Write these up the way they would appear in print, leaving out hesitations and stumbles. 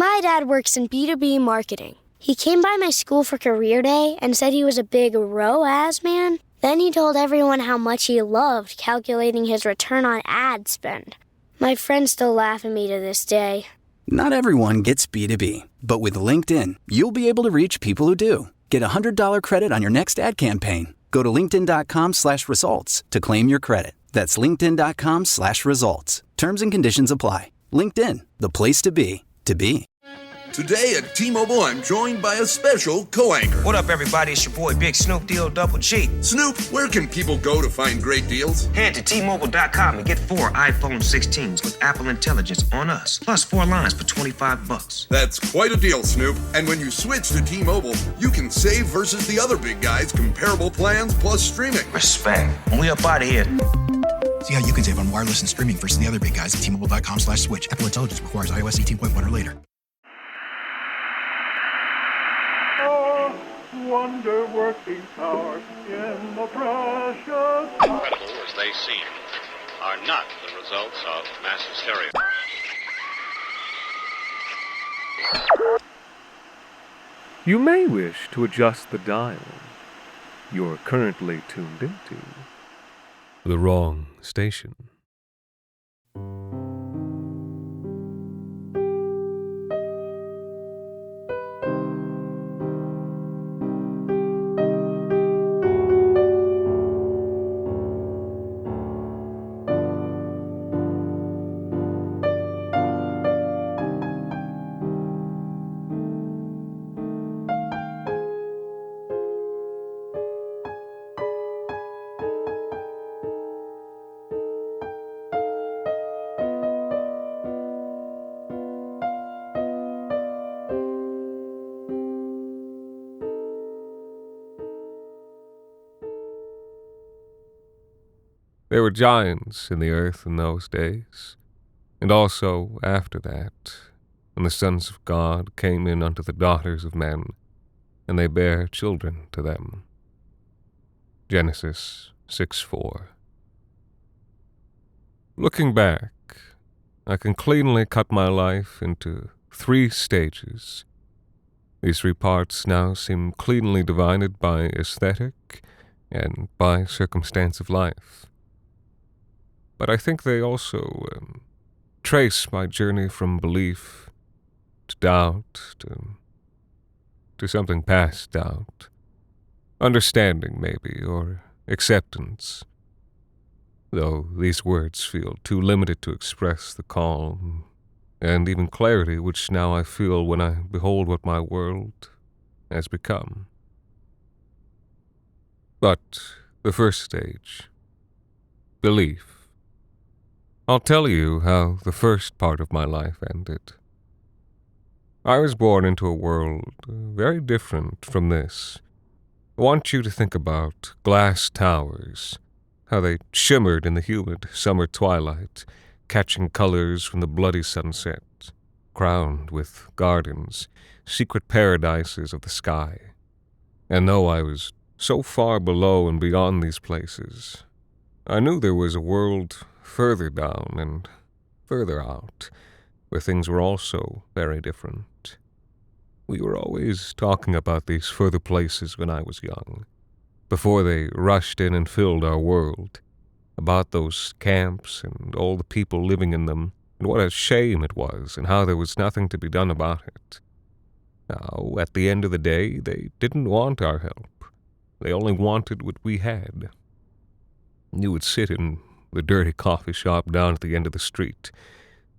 My dad works in B2B marketing. He came by my school for career day and said he was a big ROAS man. Then he told everyone how much he loved calculating his return on ad spend. My friends still laugh at me to this day. Not everyone gets B2B, but with LinkedIn, you'll be able to reach people who do. Get a $100 credit on your next ad campaign. Go to linkedin.com/results to claim your credit. That's linkedin.com/results. Terms and conditions apply. LinkedIn, the place to be, to be. Today at T-Mobile, I'm joined by a special co-anchor. What up, everybody? It's your boy, Big Snoop Deal Double G. Snoop, where can people go to find great deals? Head to T-Mobile.com and get 4 iPhone 16s with Apple Intelligence on us, plus 4 lines for $25. That's quite a deal, Snoop. And when you switch to T-Mobile, you can save versus the other big guys' comparable plans plus streaming. Respect. And we up out of here. See how you can save on wireless and streaming versus the other big guys at T-Mobile.com/switch. Apple Intelligence requires iOS 18.1 or later. Wonder-working power in the precious... Incredible as they seem, are not the results of mass hysteria. You may wish to adjust the dial. You're currently tuned into the wrong station. There were giants in the earth in those days, and also after that, when the sons of God came in unto the daughters of men, and they bare children to them. Genesis 6:4. Looking back, I can cleanly cut my life into 3 stages. These 3 parts now seem cleanly divided by aesthetic and by circumstance of life. But I think they also trace my journey from belief to doubt to something past doubt. Understanding, maybe, or acceptance. Though these words feel too limited to express the calm and even clarity which now I feel when I behold what my world has become. But the first stage, belief. I'll tell you how the first part of my life ended. I was born into a world very different from this. I want you to think about glass towers, how they shimmered in the humid summer twilight, catching colors from the bloody sunset, crowned with gardens, secret paradises of the sky. And though I was so far below and beyond these places, I knew there was a world further down and further out, where things were also very different. We were always talking about these further places when I was young, before they rushed in and filled our world, about those camps and all the people living in them, and what a shame it was, and how there was nothing to be done about it. Now, at the end of the day, they didn't want our help. They only wanted what we had. You would sit in the dirty coffee shop down at the end of the street,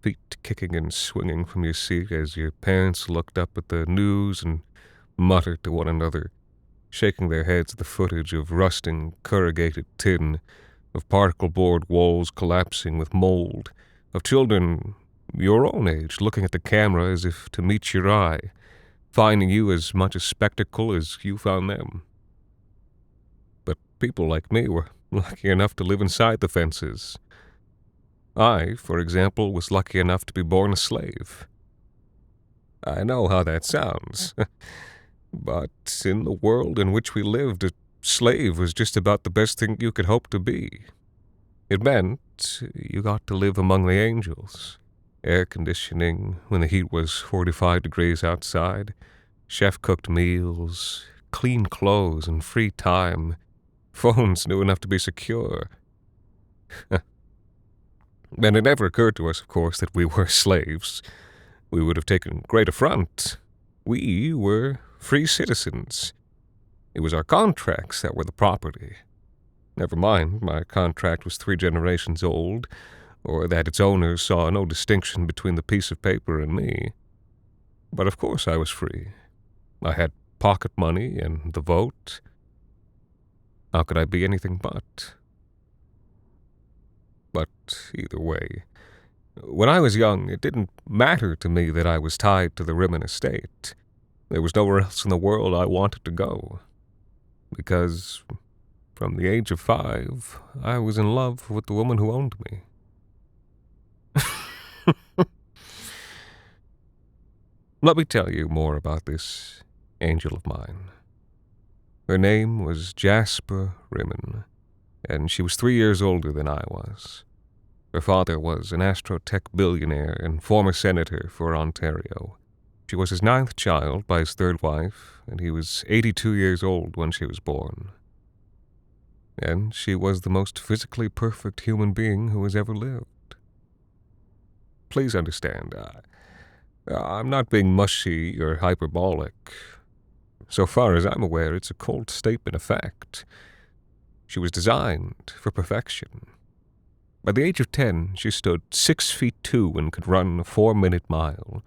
feet kicking and swinging from your seat as your parents looked up at the news and muttered to one another, shaking their heads at the footage of rusting corrugated tin, of particle board walls collapsing with mold, of children your own age looking at the camera as if to meet your eye, finding you as much a spectacle as you found them. But people like me were lucky enough to live inside the fences. I, for example, was lucky enough to be born a slave. I know how that sounds, but in the world in which we lived, a slave was just about the best thing you could hope to be. It meant you got to live among the angels, Air conditioning when the heat was 45 degrees outside, chef-cooked meals, clean clothes, and free time. Phones new enough to be secure. And it never occurred to us, of course, that we were slaves. We would have taken great affront. We were free citizens. It was our contracts that were the property. Never mind, my contract was 3 generations old, or that its owners saw no distinction between the piece of paper and me. But of course I was free. I had pocket money and the vote. How could I be anything but? But either way, when I was young, it didn't matter to me that I was tied to the Rimmen estate. There was nowhere else in the world I wanted to go. Because from the age of 5, I was in love with the woman who owned me. Let me tell you more about this angel of mine. Her name was Jasper Rimmen, and she was 3 years older than I was. Her father was an astrotech billionaire and former senator for Ontario. She was his 9th child by his 3rd wife, and he was 82 years old when she was born. And she was the most physically perfect human being who has ever lived. Please understand, I'm not being mushy or hyperbolic. So far as I'm aware, it's a cold statement of fact. She was designed for perfection. By the age of 10, she stood 6 feet 2 and could run a 4-minute mile.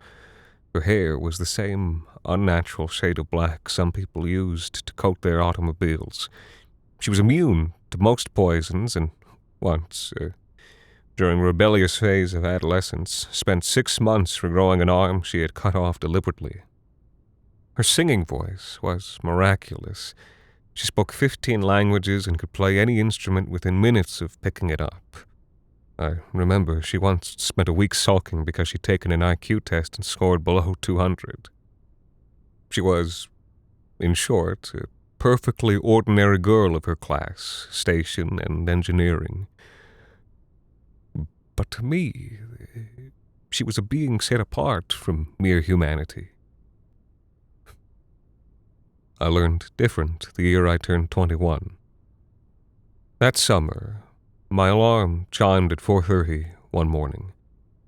Her hair was the same unnatural shade of black some people used to coat their automobiles. She was immune to most poisons and once, during a rebellious phase of adolescence, spent 6 months regrowing an arm she had cut off deliberately. Her singing voice was miraculous. She spoke 15 languages and could play any instrument within minutes of picking it up. I remember she once spent a week sulking because she'd taken an IQ test and scored below 200. She was, in short, a perfectly ordinary girl of her class, station, and engineering. But to me, she was a being set apart from mere humanity. I learned different the year I turned 21. That summer, my alarm chimed at 4:30 one morning,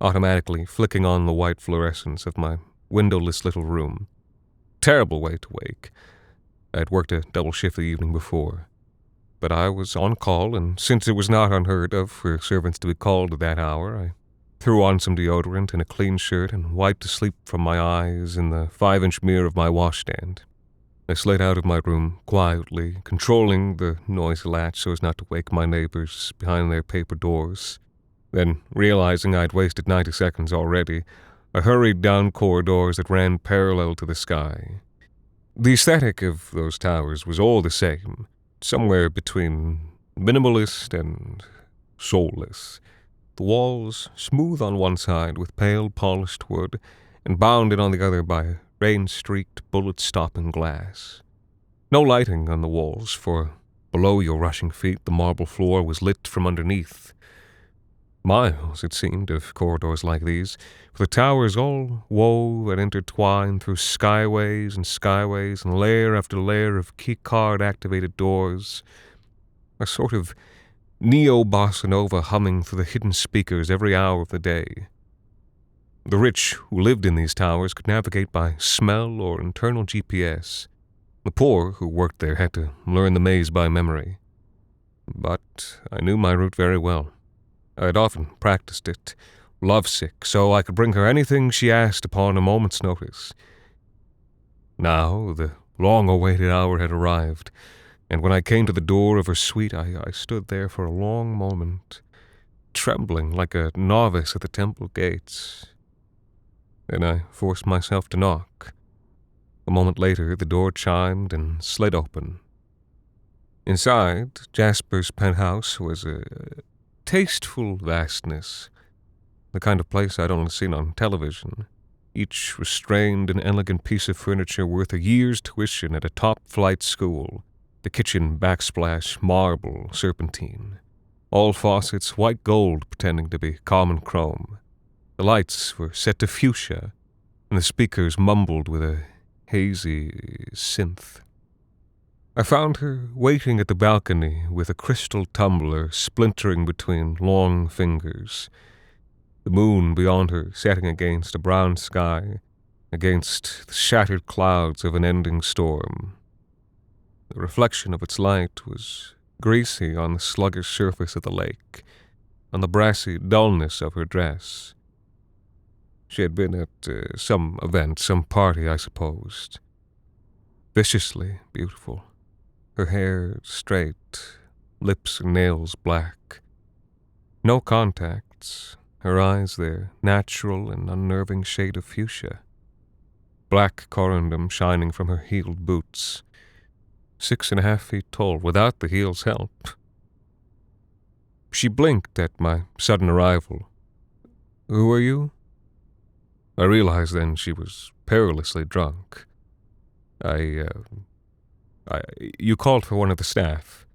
automatically flicking on the white fluorescence of my windowless little room. Terrible way to wake. I had worked a double shift the evening before. But I was on call, and since it was not unheard of for servants to be called at that hour, I threw on some deodorant and a clean shirt and wiped the sleep from my eyes in the 5-inch mirror of my washstand. I slid out of my room quietly, controlling the noise latch so as not to wake my neighbors behind their paper doors. Then, realizing I'd wasted 90 seconds already, I hurried down corridors that ran parallel to the sky. The aesthetic of those towers was all the same, somewhere between minimalist and soulless. The walls smooth on one side with pale polished wood, and bounded on the other by rain-streaked, bullet-stopping glass. No lighting on the walls, for below your rushing feet the marble floor was lit from underneath. Miles, it seemed, of corridors like these, with the towers all wove and intertwined through skyways and layer after layer of keycard-activated doors, a sort of neo-bossa nova humming through the hidden speakers every hour of the day. The rich who lived in these towers could navigate by smell or internal GPS. The poor who worked there had to learn the maze by memory. But I knew my route very well. I had often practiced it, lovesick, so I could bring her anything she asked upon a moment's notice. Now the long-awaited hour had arrived, and when I came to the door of her suite, I stood there for a long moment, trembling like a novice at the temple gates. Then I forced myself to knock. A moment later, the door chimed and slid open. Inside, Jasper's penthouse was a tasteful vastness, the kind of place I'd only seen on television, each restrained and elegant piece of furniture worth a year's tuition at a top-flight school, the kitchen backsplash marble serpentine, all faucets white gold pretending to be common chrome. The lights were set to fuchsia, and the speakers mumbled with a hazy synth. I found her waiting at the balcony with a crystal tumbler splintering between long fingers, the moon beyond her setting against a brown sky, against the shattered clouds of an ending storm. The reflection of its light was greasy on the sluggish surface of the lake, on the brassy dullness of her dress. She had been at some event, some party, I supposed. Viciously beautiful. Her hair straight, lips and nails black. No contacts, her eyes their natural and unnerving shade of fuchsia. Black corundum shining from her heeled boots. 6.5 feet tall, without the heel's help. She blinked at my sudden arrival. "Who are you?" I realized then she was perilously drunk. You called for one of the staff.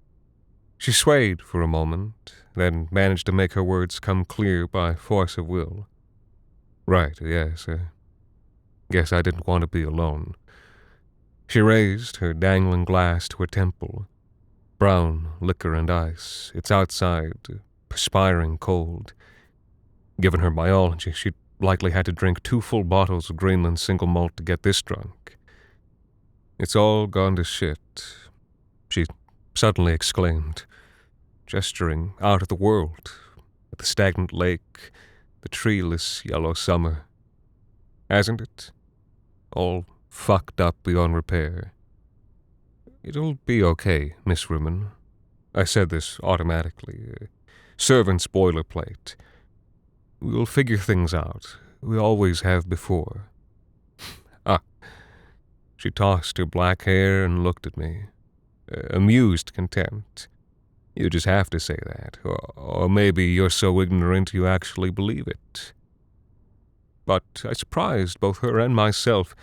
She swayed for a moment, then managed to make her words come clear by force of will. "Right, yes, guess I didn't want to be alone." She raised her dangling glass to her temple. Brown liquor and ice, its outside perspiring cold. Given her biology, she'd likely had to drink 2 full bottles of Greenland single malt to get this drunk. "It's all gone to shit," she suddenly exclaimed, gesturing out at the world, at the stagnant lake, the treeless yellow summer. "Hasn't it? All fucked up beyond repair." "It'll be okay, Miss Ruman." I said this automatically. Servant's boilerplate. "We'll figure things out. We always have before." She tossed her black hair and looked at me. Amused contempt. "You just have to say that. Or maybe you're so ignorant you actually believe it." But I surprised both her and myself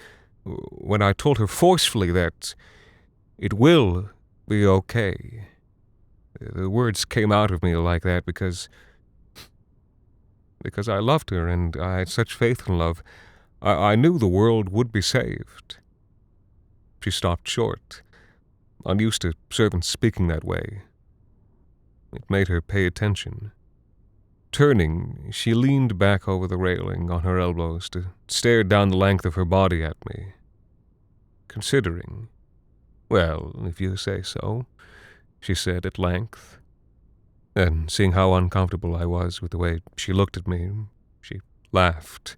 when I told her forcefully that it will be okay. The words came out of me like that because I loved her and I had such faith in love. I knew the world would be saved. She stopped short, unused to servants speaking that way. It made her pay attention. Turning, she leaned back over the railing on her elbows to stare down the length of her body at me. Considering. "Well, if you say so," she said at length. Then, seeing how uncomfortable I was with the way she looked at me, she laughed.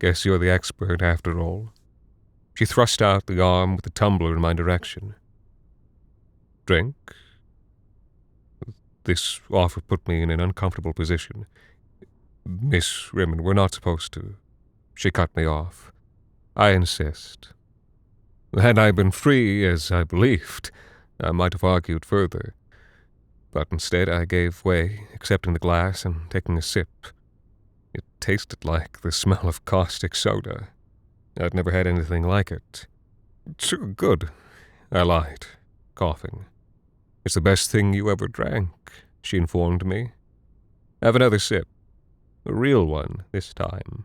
"Guess you're the expert after all." She thrust out the arm with the tumbler in my direction. "Drink?" This offer put me in an uncomfortable position. "Miss Rimmon, we're not supposed to." She cut me off. "I insist." Had I been free, as I believed, I might have argued further. But instead I gave way, accepting the glass and taking a sip. It tasted like the smell of caustic soda. I'd never had anything like it. "Too good," I lied, coughing. "It's the best thing you ever drank," she informed me. "Have another sip. A real one, this time."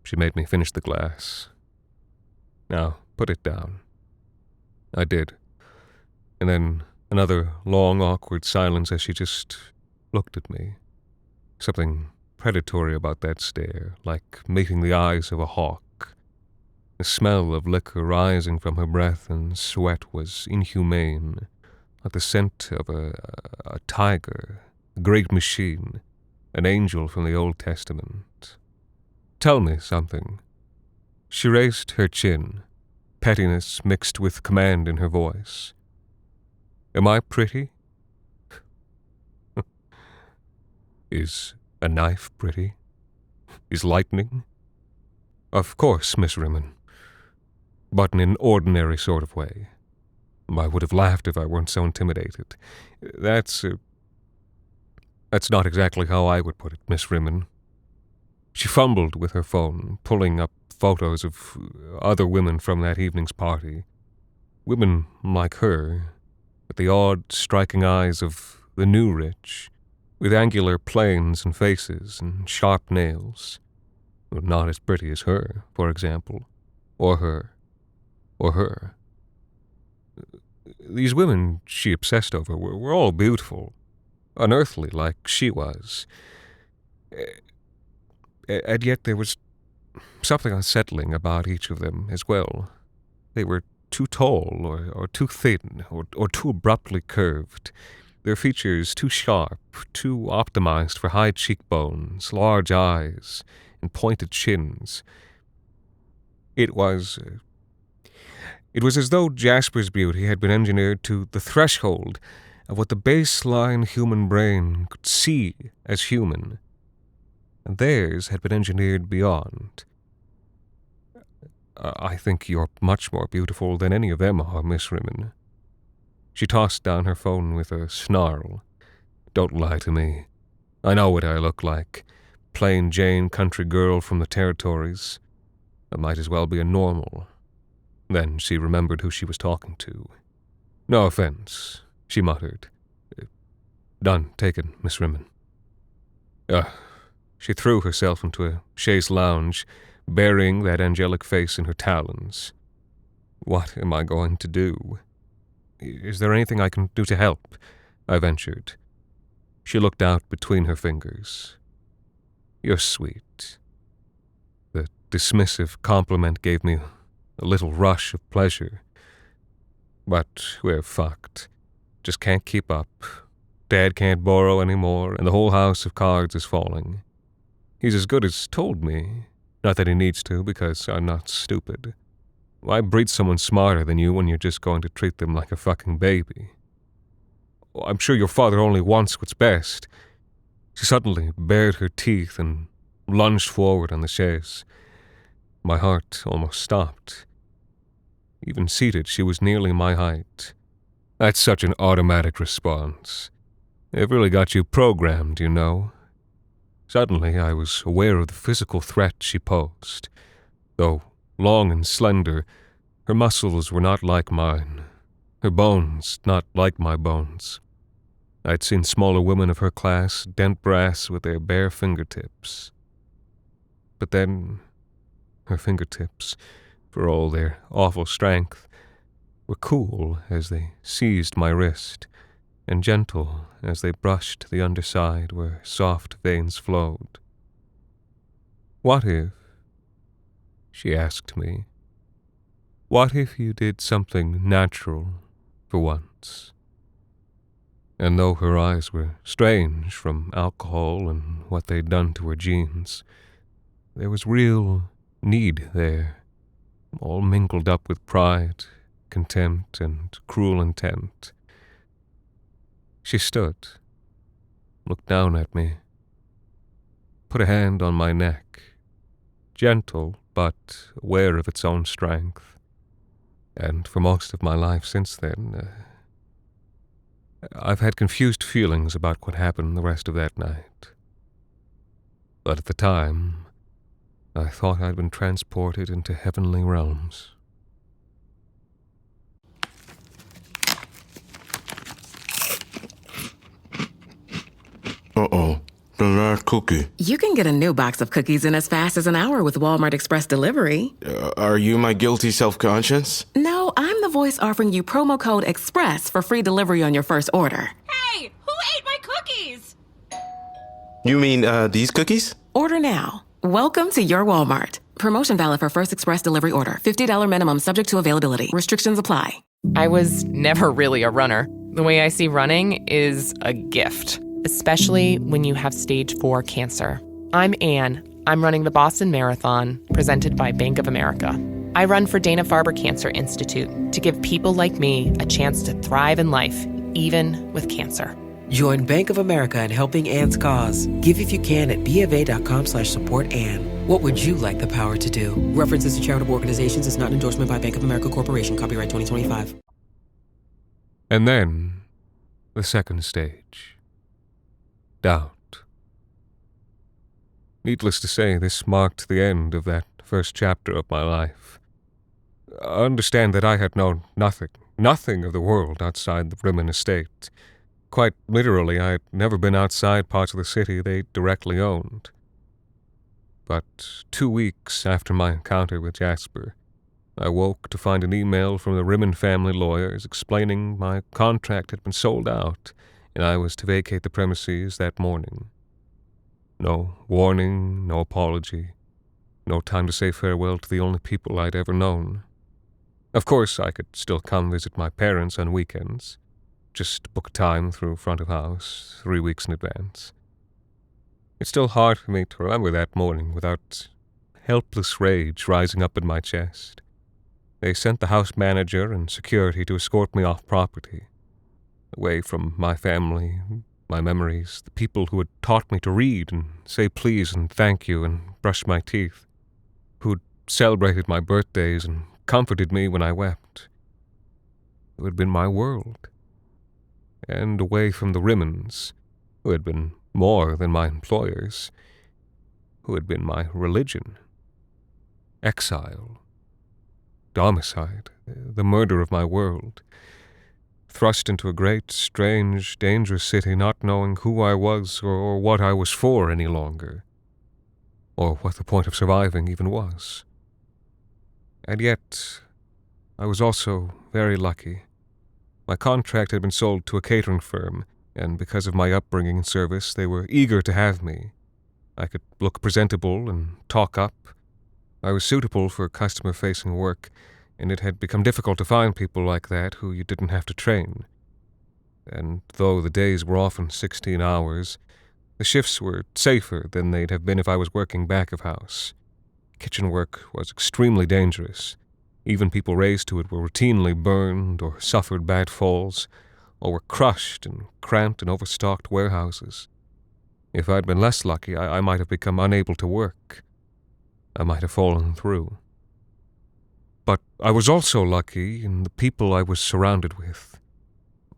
She made me finish the glass. "Now, put it down." I did. And then another long, awkward silence as she just looked at me. Something predatory about that stare, like meeting the eyes of a hawk. The smell of liquor rising from her breath and sweat was inhumane, like the scent of a tiger, a great machine, an angel from the Old Testament. "Tell me something." She raised her chin, pettiness mixed with command in her voice. "Am I pretty?" "Is a knife pretty? Is lightning?" "Of course, Miss Rimmon. But in an ordinary sort of way. I would have laughed if I weren't so intimidated. That's not exactly how I would put it, Miss Rimmon." She fumbled with her phone, pulling up photos of other women from that evening's party. Women like her, with the odd, striking eyes of the new rich, with angular planes and faces and sharp nails. Not as pretty as her, for example, or her. These women she obsessed over were all beautiful, unearthly like she was. And yet there was something unsettling about each of them as well. They were too tall or too thin or too abruptly curved. Their features too sharp, too optimized for high cheekbones, large eyes, and pointed chins. It was as though Jasper's beauty had been engineered to the threshold of what the baseline human brain could see as human, and theirs had been engineered beyond. I think you're much more beautiful than any of them are, Miss Rimmon. She tossed down her phone with a snarl. Don't lie to me. I know what I look like. Plain Jane country girl from the territories. I might as well be a normal. Then she remembered who she was talking to. No offense, she muttered. Done, taken, Miss Rimmon. She threw herself into a chaise lounge, burying that angelic face in her talons. What am I going to do? Is there anything I can do to help? I ventured. She looked out between her fingers. You're sweet. The dismissive compliment gave me a little rush of pleasure. But we're fucked. Just can't keep up. Dad can't borrow anymore, and the whole house of cards is falling. He's as good as told me. Not that he needs to, because I'm not stupid. Why breed someone smarter than you when you're just going to treat them like a fucking baby? I'm sure your father only wants what's best. She suddenly bared her teeth and lunged forward on the chaise. My heart almost stopped. Even seated, she was nearly my height. That's such an automatic response. They've really got you programmed, you know. Suddenly, I was aware of the physical threat she posed. Though long and slender, her muscles were not like mine. Her bones not like my bones. I'd seen smaller women of her class dent brass with their bare fingertips. But then, her fingertips, for all their awful strength, were cool as they seized my wrist, and gentle as they brushed the underside where soft veins flowed. What if, she asked me, what if you did something natural for once? And though her eyes were strange from alcohol and what they'd done to her genes, there was real need there, all mingled up with pride, contempt, and cruel intent. She stood, looked down at me, put a hand on my neck, gentle but aware of its own strength, and for most of my life since then, I've had confused feelings about what happened the rest of that night. But at the time, I thought I'd been transported into heavenly realms. Uh-oh, the last cookie. You can get a new box of cookies in as fast as an hour with Walmart Express Delivery. Are you my guilty self-conscience? No, I'm the voice offering you promo code EXPRESS for free delivery on your first order. Hey, who ate my cookies? You mean, these cookies? Order now. Welcome to your Walmart. Promotion valid for first express delivery order. $50 minimum subject to availability. Restrictions apply. I was never really a runner. The way I see running is a gift, especially when you have stage 4 cancer. I'm Anne. I'm running the Boston Marathon, presented by Bank of America. I run for Dana-Farber Cancer Institute to give people like me a chance to thrive in life, even with cancer. Join Bank of America in helping Anne's cause. Give if you can at BofA.com/supportAnne. What would you like the power to do? References to charitable organizations is not an endorsement by Bank of America Corporation. Copyright 2025. And then, the second stage. Doubt. Needless to say, this marked the end of that first chapter of my life. Understand that I had known nothing of the world outside the Rimmon estate. Quite literally, I had never been outside parts of the city they directly owned. But 2 weeks after my encounter with Jasper, I woke to find an email from the Rimmen family lawyers explaining my contract had been sold out and I was to vacate the premises that morning. No warning, no apology, no time to say farewell to the only people I'd ever known. Of course, I could still come visit my parents on weekends, just book time through front of house 3 weeks in advance. It's still hard for me to remember that morning without helpless rage rising up in my chest. They sent the house manager and security to escort me off property, away from my family, my memories, the people who had taught me to read and say please and thank you and brush my teeth, who'd celebrated my birthdays and comforted me when I wept. It had been my world. And away from the Rimmens, who had been more than my employers, who had been my religion. Exile. Domicide. The murder of my world. Thrust into a great, strange, dangerous city, not knowing who I was or what I was for any longer, or what the point of surviving even was. And yet, I was also very lucky. My contract had been sold to a catering firm, and because of my upbringing and service, they were eager to have me. I could look presentable and talk up. I was suitable for customer-facing work, and it had become difficult to find people like that who you didn't have to train. And though the days were often 16 hours, the shifts were safer than they'd have been if I was working back of house. Kitchen work was extremely dangerous. Even people raised to it were routinely burned or suffered bad falls, or were crushed in cramped and overstocked warehouses. If I'd been less lucky, I might have become unable to work. I might have fallen through. But I was also lucky in the people I was surrounded with.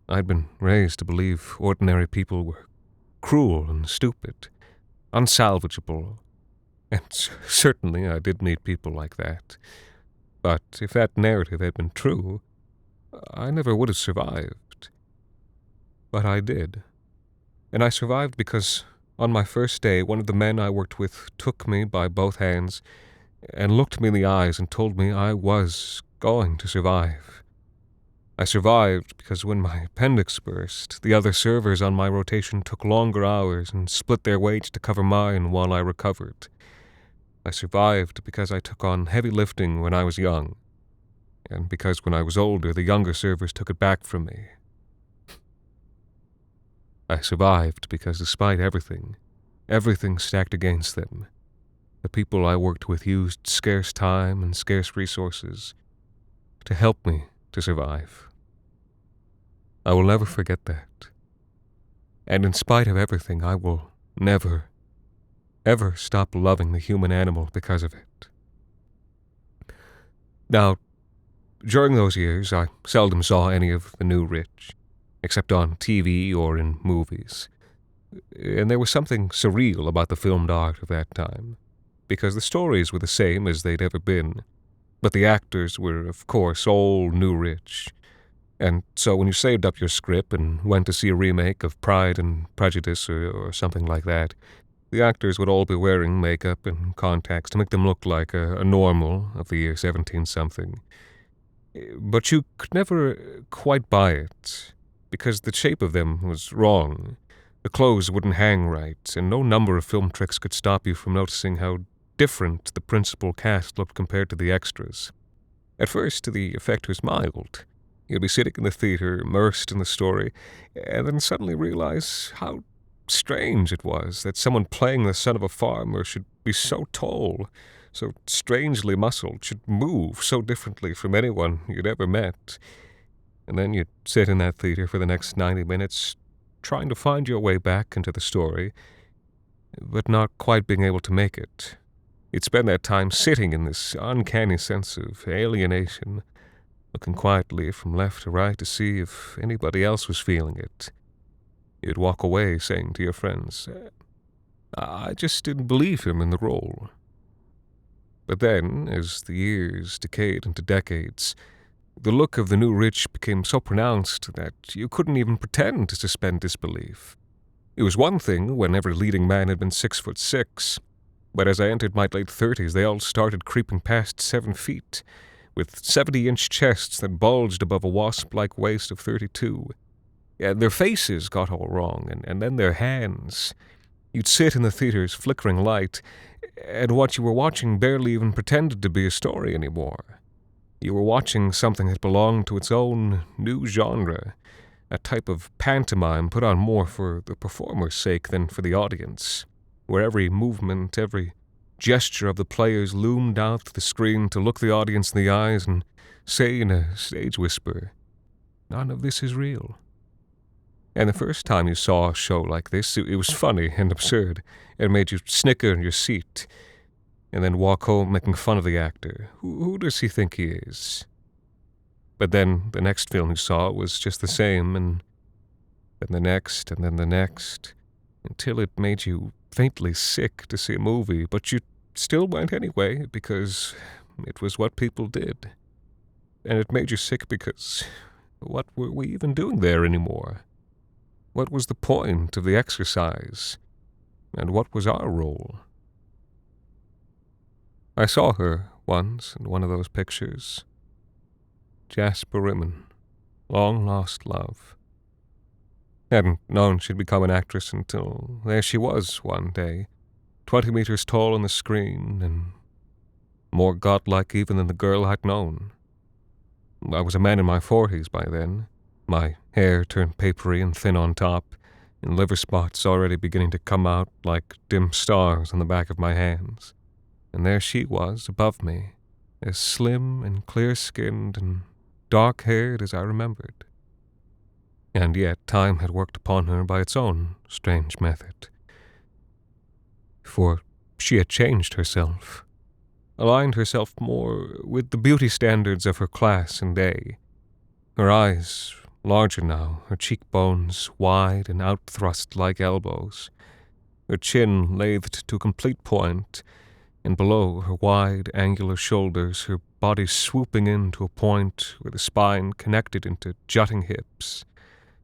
I'd been raised to believe ordinary people were cruel and stupid, unsalvageable, and certainly I did meet people like that. But if that narrative had been true, I never would have survived. But I did. And I survived because on my first day, one of the men I worked with took me by both hands and looked me in the eyes and told me I was going to survive. I survived because when my appendix burst, the other servers on my rotation took longer hours and split their wage to cover mine while I recovered. I survived because I took on heavy lifting when I was young, and because when I was older, the younger servers took it back from me. I survived because despite everything stacked against them, the people I worked with used scarce time and scarce resources to help me to survive. I will never forget that. And in spite of everything, I will never, ever stop loving the human animal because of it. Now, during those years, I seldom saw any of the new rich, except on TV or in movies. And there was something surreal about the filmed art of that time, because the stories were the same as they'd ever been, but the actors were, of course, all new rich. And so when you saved up your script and went to see a remake of Pride and Prejudice or something like that, the actors would all be wearing makeup and contacts to make them look like a normal of the year 17-something. But you could never quite buy it, because the shape of them was wrong. The clothes wouldn't hang right, and no number of film tricks could stop you from noticing how different the principal cast looked compared to the extras. At first, the effect was mild. You'd be sitting in the theater, immersed in the story, and then suddenly realize how strange it was that someone playing the son of a farmer should be so tall, so strangely muscled, should move so differently from anyone you'd ever met. And then you'd sit in that theater for the next 90 minutes, trying to find your way back into the story, but not quite being able to make it. You'd spend that time sitting in this uncanny sense of alienation, looking quietly from left to right to see if anybody else was feeling it. You'd walk away saying to your friends, I just didn't believe him in the role. But then, as the years decayed into decades, The look of the new rich became so pronounced that you couldn't even pretend to suspend disbelief. It was one thing when every leading man had been 6'6", but as I entered my late 30s, they all started creeping past 7 feet, with 70-inch chests that bulged above a wasp-like waist of 32. And their faces got all wrong, and then their hands. You'd sit in the theater's flickering light, and what you were watching barely even pretended to be a story anymore. You were watching something that belonged to its own new genre, a type of pantomime put on more for the performer's sake than for the audience, where every movement, every gesture of the players loomed out the screen to look the audience in the eyes and say in a stage whisper, "None of this is real." And the first time you saw a show like this, it was funny and absurd. It made you snicker in your seat, and then walk home making fun of the actor. Who does he think he is? But then the next film you saw was just the same, and then the next, and then the next, until it made you faintly sick to see a movie, but you still went anyway because it was what people did. And it made you sick because what were we even doing there anymore? What was the point of the exercise? And what was our role? I saw her once in one of those pictures. Jasper Rimmon, long-lost love. Hadn't known she'd become an actress until there she was one day, 20 meters tall on the screen, and more godlike even than the girl I'd known. I was a man in my 40s by then, my hair turned papery and thin on top, and liver spots already beginning to come out like dim stars on the back of my hands. And there she was, above me, as slim and clear-skinned and dark-haired as I remembered. And yet time had worked upon her by its own strange method. For she had changed herself, aligned herself more with the beauty standards of her class and day. Her eyes larger now, her cheekbones wide and out-thrust like elbows, her chin lathed to a complete point, and below her wide, angular shoulders, her body swooping in to a point where the spine connected into jutting hips,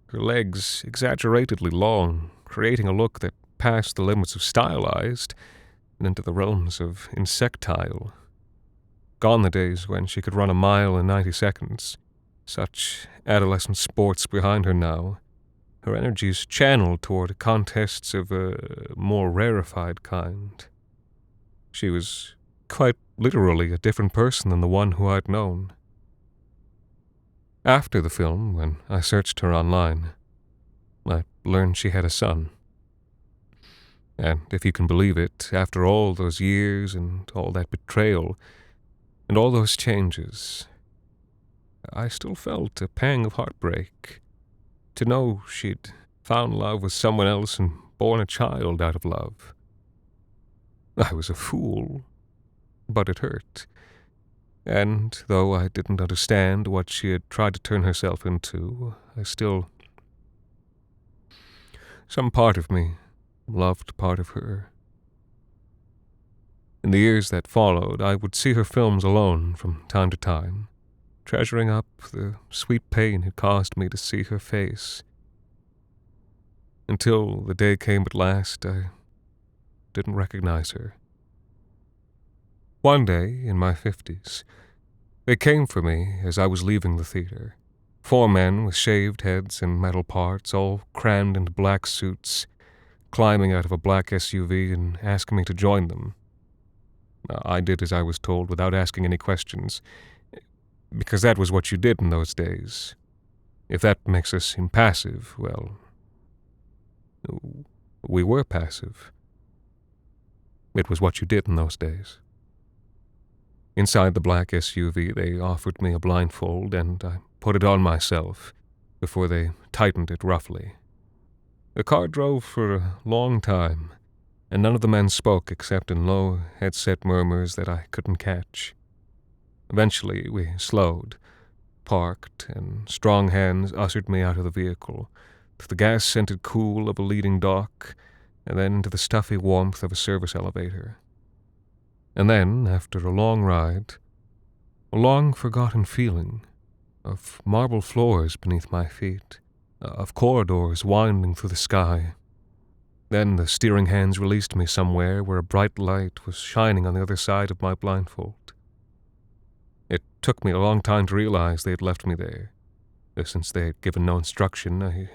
her legs exaggeratedly long, creating a look that passed the limits of stylized and into the realms of insectile. Gone the days when she could run a mile in 90 seconds. Such adolescent sports behind her now, her energies channeled toward contests of a more rarefied kind. She was quite literally a different person than the one who I'd known. After the film, when I searched her online, I learned she had a son. And if you can believe it, after all those years and all that betrayal and all those changes, I still felt a pang of heartbreak to know she'd found love with someone else and born a child out of love. I was a fool, but it hurt. And though I didn't understand what she had tried to turn herself into, I still... some part of me loved part of her. In the years that followed, I would see her films alone from time to time, treasuring up the sweet pain it caused me to see her face. Until the day came at last, I didn't recognize her. One day, in my 50s, they came for me as I was leaving the theater. 4 men with shaved heads and metal parts, all crammed into black suits, climbing out of a black SUV and asking me to join them. I did as I was told without asking any questions, because that was what you did in those days. If that makes us seem passive, well, we were passive. It was what you did in those days. Inside the black SUV, they offered me a blindfold, and I put it on myself before they tightened it roughly. The car drove for a long time, and none of the men spoke except in low, headset murmurs that I couldn't catch. Eventually, we slowed, parked, and strong hands ushered me out of the vehicle, to the gas-scented cool of a leading dock, and then into the stuffy warmth of a service elevator. And then, after a long ride, a long-forgotten feeling of marble floors beneath my feet, of corridors winding through the sky. Then the steering hands released me somewhere where a bright light was shining on the other side of my blindfold. It took me a long time to realize they had left me there. Since they had given no instruction, I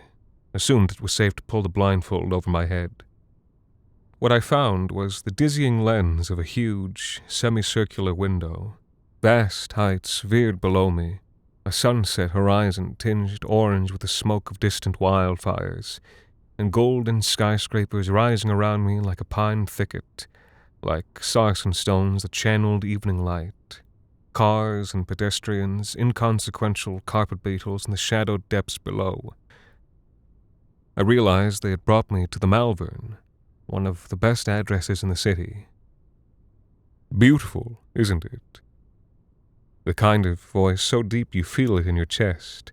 assumed it was safe to pull the blindfold over my head. What I found was the dizzying lens of a huge, semicircular window. Vast heights veered below me, a sunset horizon tinged orange with the smoke of distant wildfires, and golden skyscrapers rising around me like a pine thicket, like sarsen stones that channeled evening light. Cars and pedestrians, inconsequential carpet beetles in the shadowed depths below. I realized they had brought me to the Malvern, one of the best addresses in the city. Beautiful, isn't it? The kind of voice so deep you feel it in your chest.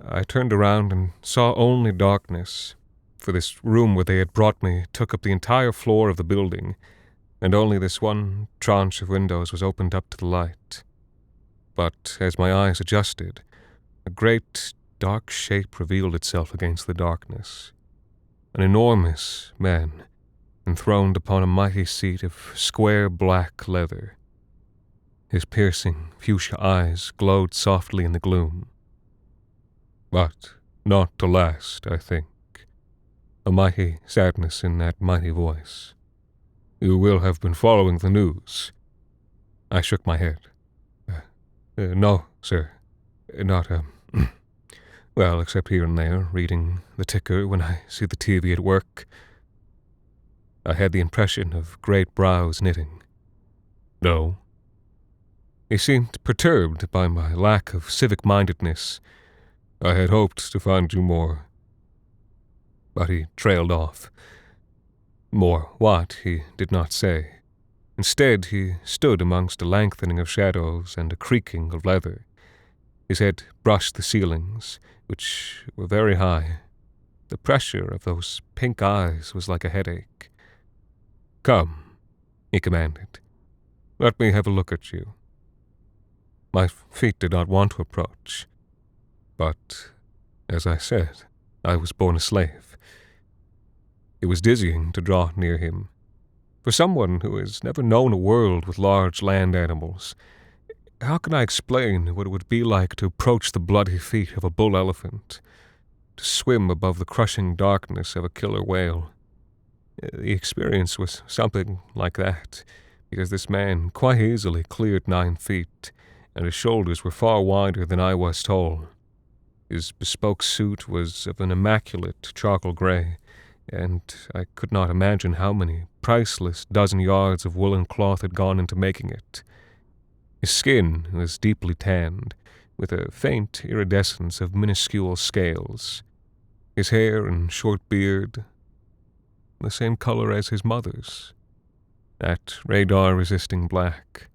I turned around and saw only darkness, for this room where they had brought me took up the entire floor of the building, and only this one tranche of windows was opened up to the light. But as my eyes adjusted, a great, dark shape revealed itself against the darkness. An enormous man, enthroned upon a mighty seat of square black leather. His piercing, fuchsia eyes glowed softly in the gloom. But not to last, I think. A mighty sadness in that mighty voice. You will have been following the news. I shook my head. No, sir. Not, well, except here and there, reading the ticker when I see the TV at work. I had the impression of great brows knitting. No. He seemed perturbed by my lack of civic-mindedness. I had hoped to find you more. But he trailed off. More what, he did not say. Instead, he stood amongst a lengthening of shadows and a creaking of leather. His head brushed the ceilings, which were very high. The pressure of those pink eyes was like a headache. Come, he commanded. Let me have a look at you. My feet did not want to approach. But, as I said, I was born a slave. It was dizzying to draw near him. For someone who has never known a world with large land animals, how can I explain what it would be like to approach the bloody feet of a bull elephant, to swim above the crushing darkness of a killer whale? The experience was something like that, because this man quite easily cleared 9 feet, and his shoulders were far wider than I was tall. His bespoke suit was of an immaculate charcoal gray, and I could not imagine how many priceless dozen yards of woolen cloth had gone into making it. His skin was deeply tanned, with a faint iridescence of minuscule scales. His hair and short beard, the same color as his mother's, that radar-resisting black.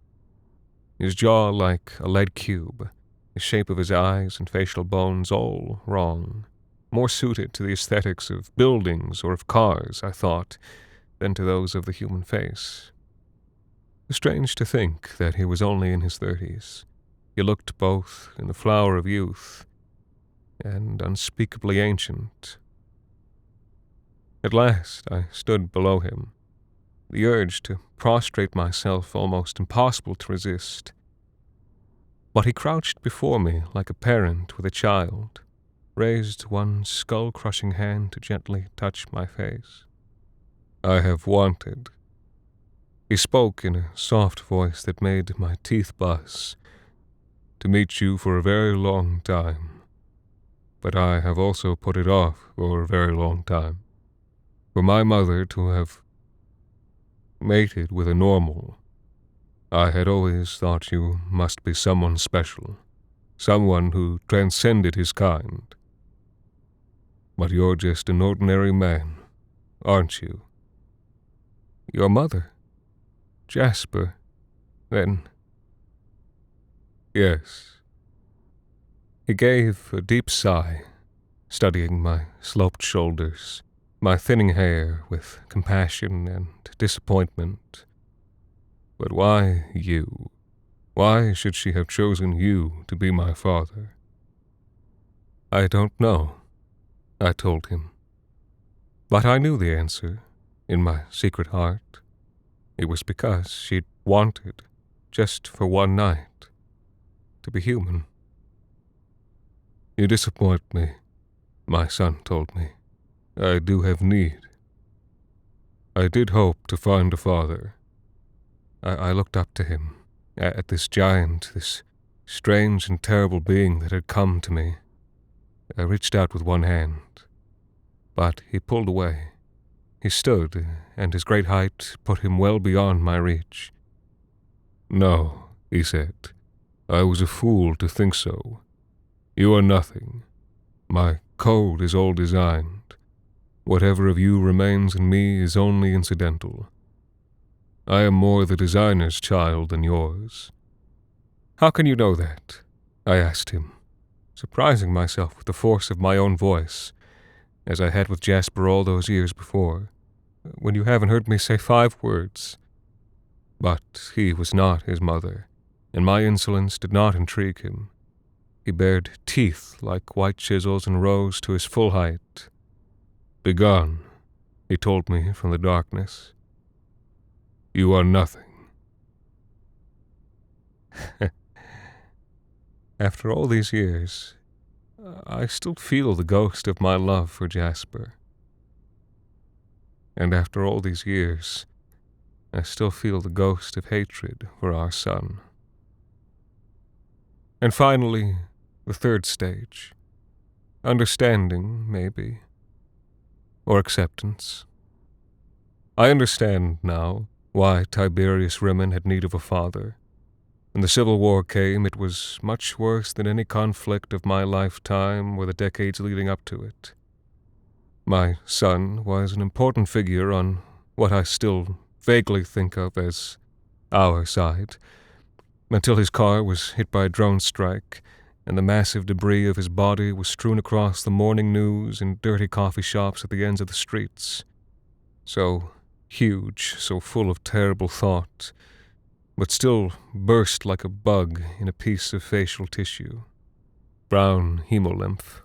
His jaw like a lead cube, the shape of his eyes and facial bones all wrong. More suited to the aesthetics of buildings or of cars, I thought, than to those of the human face. Strange to think that he was only in his 30s. He looked both in the flower of youth and unspeakably ancient. At last I stood below him, the urge to prostrate myself almost impossible to resist. But he crouched before me like a parent with a child, raised one skull-crushing hand to gently touch my face. I have wanted. He spoke in a soft voice that made my teeth buzz, to meet you for a very long time. But I have also put it off for a very long time. For my mother to have mated with a normal, I had always thought you must be someone special, someone who transcended his kind. But you're just an ordinary man, aren't you? Your mother, Jasper, then. Yes. He gave a deep sigh, studying my sloped shoulders, my thinning hair with compassion and disappointment. But why you? Why should she have chosen you to be my father? I don't know, I told him. But I knew the answer, in my secret heart. It was because she'd wanted, just for one night, to be human. You disappoint me, my son told me. I do have need. I did hope to find a father. I looked up to him, at this giant, this strange and terrible being that had come to me. I reached out with one hand, but he pulled away. He stood, and his great height put him well beyond my reach. No, he said, I was a fool to think so. You are nothing. My code is all designed. Whatever of you remains in me is only incidental. I am more the designer's child than yours. How can you know that? I asked him, surprising myself with the force of my own voice, as I had with Jasper all those years before, when you haven't heard me say 5 words. But he was not his mother, and my insolence did not intrigue him. He bared teeth like white chisels and rose to his full height. Begone, he told me from the darkness. You are nothing. After all these years, I still feel the ghost of my love for Jasper. And after all these years, I still feel the ghost of hatred for our son. And finally, the third stage. Understanding, maybe. Or acceptance. I understand now why Tiberius Rimmon had need of a father. When the Civil War came, it was much worse than any conflict of my lifetime or the decades leading up to it. My son was an important figure on what I still vaguely think of as our side, until his car was hit by a drone strike, and the massive debris of his body was strewn across the morning news in dirty coffee shops at the ends of the streets. So huge, so full of terrible thought, but still burst like a bug in a piece of facial tissue. Brown hemolymph.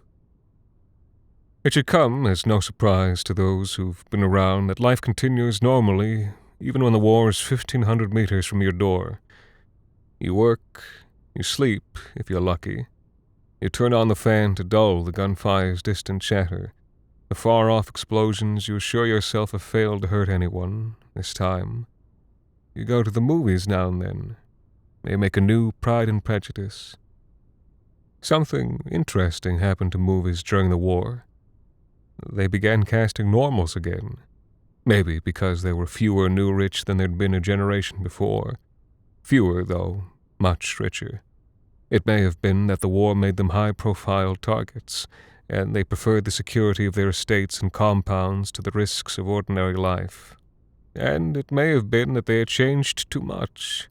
It should come as no surprise to those who've been around that life continues normally, even when the war is 1,500 meters from your door. You work, you sleep, if you're lucky. You turn on the fan to dull the gunfire's distant chatter. The far-off explosions you assure yourself have failed to hurt anyone, this time. You go to the movies now and then. They make a new Pride and Prejudice. Something interesting happened to movies during the war. They began casting normals again. Maybe because there were fewer new rich than there'd been a generation before. Fewer, though, much richer. It may have been that the war made them high-profile targets, and they preferred the security of their estates and compounds to the risks of ordinary life. And it may have been that they had changed too much,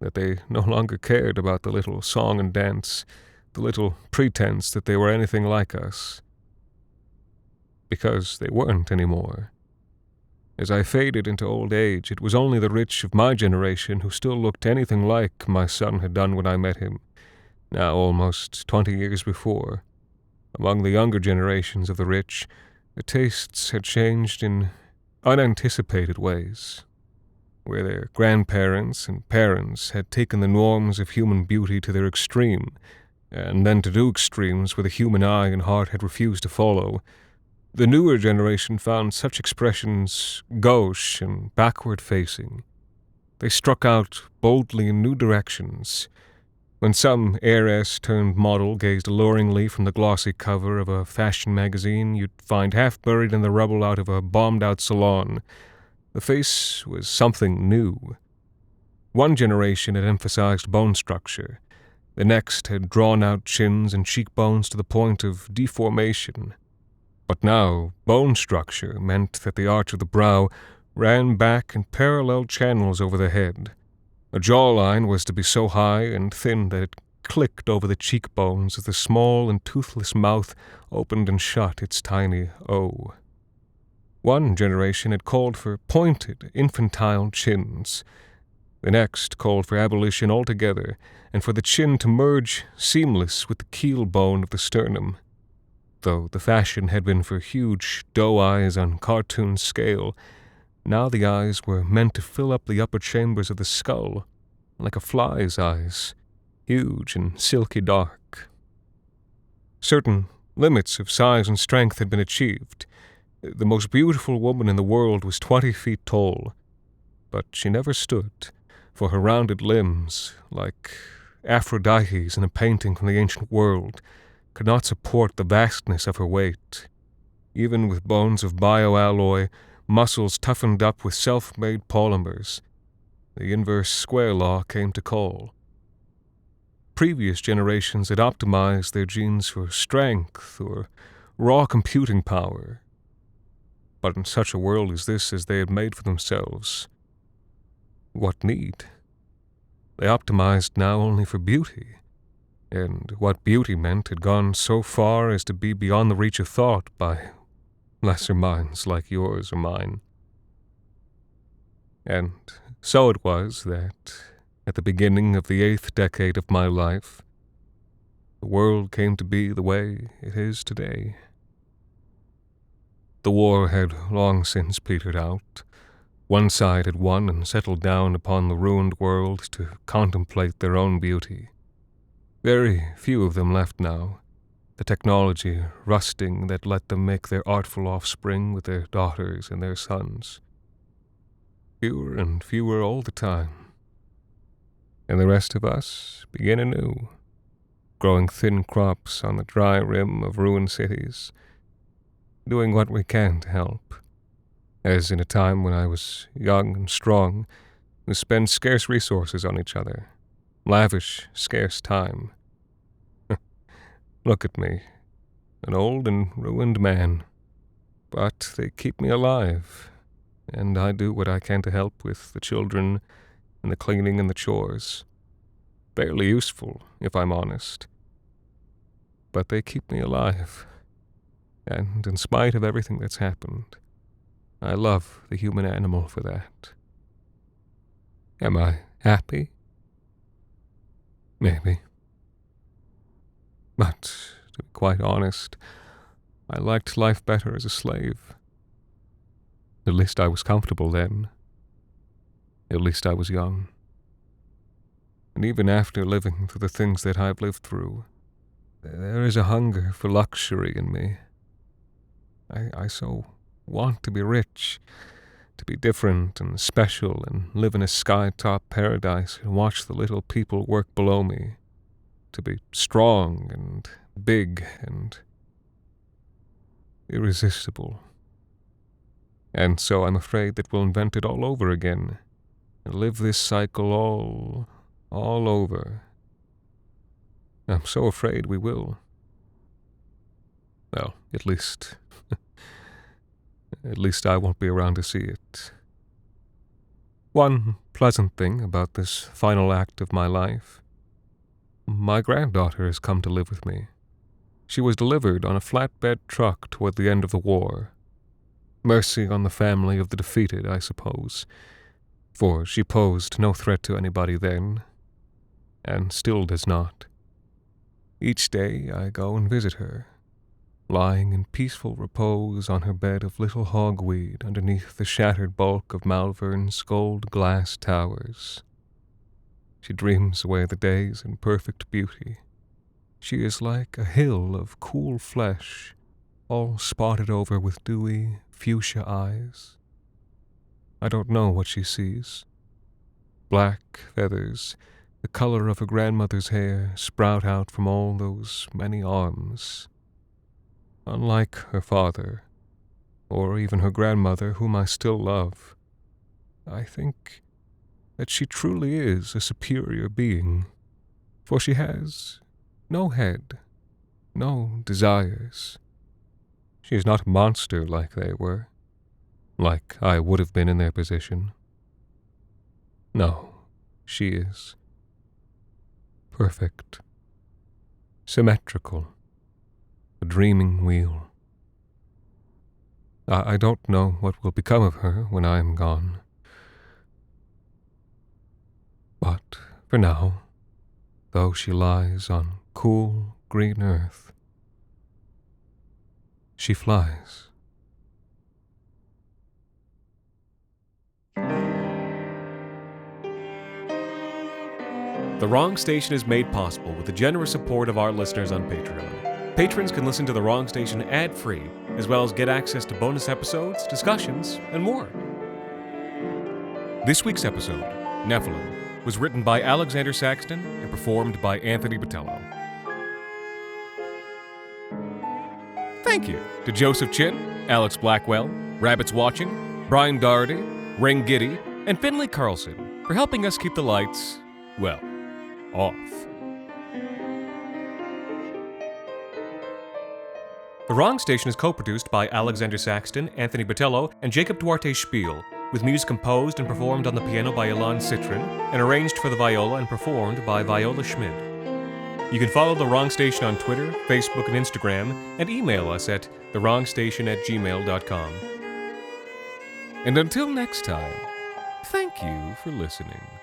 that they no longer cared about the little song and dance, the little pretense that they were anything like us. Because they weren't anymore. As I faded into old age, it was only the rich of my generation who still looked anything like my son had done when I met him, now almost 20 years before. Among the younger generations of the rich, the tastes had changed in unanticipated ways, where their grandparents and parents had taken the norms of human beauty to their extreme, and then to do extremes where the human eye and heart had refused to follow. The newer generation found such expressions gauche and backward-facing. They struck out boldly in new directions. When some heiress-turned-model gazed alluringly from the glossy cover of a fashion magazine, you'd find half buried in the rubble out of a bombed-out salon. The face was something new. One generation had emphasized bone structure. The next had drawn out chins and cheekbones to the point of deformation. But now, bone structure meant that the arch of the brow ran back in parallel channels over the head. A jawline was to be so high and thin that it clicked over the cheekbones as the small and toothless mouth opened and shut its tiny O. One generation had called for pointed, infantile chins. The next called for abolition altogether, and for the chin to merge seamless with the keel bone of the sternum. Though the fashion had been for huge doe eyes on cartoon scale, now the eyes were meant to fill up the upper chambers of the skull, like a fly's eyes, huge and silky dark. Certain limits of size and strength had been achieved. The most beautiful woman in the world was 20 feet tall, but she never stood, for her rounded limbs, like Aphrodite's in a painting from the ancient world, could not support the vastness of her weight. Even with bones of bioalloy, muscles toughened up with self-made polymers, the inverse square law came to call. Previous generations had optimized their genes for strength or raw computing power. But in such a world as this as they had made for themselves, what need? They optimized now only for beauty, and what beauty meant had gone so far as to be beyond the reach of thought by lesser minds like yours or mine. And so it was that, at the beginning of the 8th decade of my life, the world came to be the way it is today. The war had long since petered out. One side had won and settled down upon the ruined world to contemplate their own beauty. Very few of them left now, the technology rusting that let them make their artful offspring with their daughters and their sons. Fewer and fewer all the time. And the rest of us begin anew, growing thin crops on the dry rim of ruined cities, doing what we can to help. As in a time when I was young and strong, we spend scarce resources on each other, lavish, scarce time. Look at me, an old and ruined man, but they keep me alive, and I do what I can to help with the children and the cleaning and the chores. Barely useful, if I'm honest. But they keep me alive, and in spite of everything that's happened, I love the human animal for that. Am I happy? Maybe. But, to be quite honest, I liked life better as a slave. At least I was comfortable then. At least I was young. And even after living through the things that I've lived through, there is a hunger for luxury in me. I so want to be rich, to be different and special and live in a sky-top paradise and watch the little people work below me, to be strong and big and irresistible. And so I'm afraid that we'll invent it all over again and live this cycle all over. I'm so afraid we will. Well, at least I won't be around to see it. One pleasant thing about this final act of my life: my granddaughter has come to live with me. She was delivered on a flatbed truck toward the end of the war. Mercy on the family of the defeated, I suppose, for she posed no threat to anybody then, and still does not. Each day I go and visit her, lying in peaceful repose on her bed of little hogweed underneath the shattered bulk of Malvern's gold glass towers. She dreams away the days in perfect beauty. She is like a hill of cool flesh, all spotted over with dewy fuchsia eyes. I don't know what she sees. Black feathers, the color of her grandmother's hair, sprout out from all those many arms. Unlike her father, or even her grandmother, whom I still love, I think that she truly is a superior being, for she has no head, no desires. She is not a monster like they were, like I would have been in their position. No, she is perfect, symmetrical, a dreaming wheel. I don't know what will become of her when I am gone. But for now, though she lies on cool green earth, she flies. The Wrong Station is made possible with the generous support of our listeners on Patreon. Patrons can listen to The Wrong Station ad-free, as well as get access to bonus episodes, discussions, and more. This week's episode, Nephilim, was written by Alexander Saxton and performed by Anthony Botelho. Thank you to Joseph Chin, Alex Blackwell, Rabbits Watching, Brian Doherty, Ring Giddy, and Finley Carlson for helping us keep the lights, well, off. The Wrong Station is co-produced by Alexander Saxton, Anthony Botelho, and Jacob Duarte Spiel, with music composed and performed on the piano by Ilan Citrin, and arranged for the viola and performed by Viola Schmid. You can follow The Wrong Station on Twitter, Facebook, and Instagram, and email us at thewrongstation@gmail.com. And until next time, thank you for listening.